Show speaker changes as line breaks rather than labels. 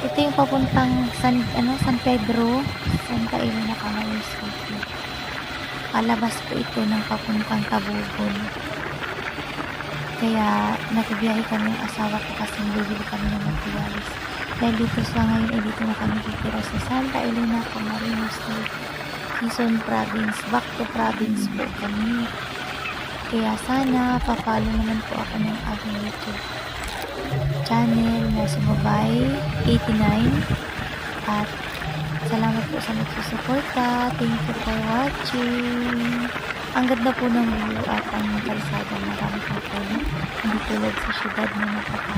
Ito yung papuntang San Pedro, Santa Elena, Camarines City. Palabas po ito ng papuntang Cabubon. Kaya nagbibiyahe kami ng asawa ko kasi bibili kami ng materials. Dahil dito sa ngayon, dito na kami titira sa Santa Elena, Camarines City, Quezon Province. Back to province po kami. Kaya sana pa-follow naman po ako ng aking YouTube channel na Sumabay 89. At salamat po sa nagsusuporta. Thank you for watching. Ang ganda po ng view at ang kalsada, marami po po. Hindi tulad sa syudad na napaka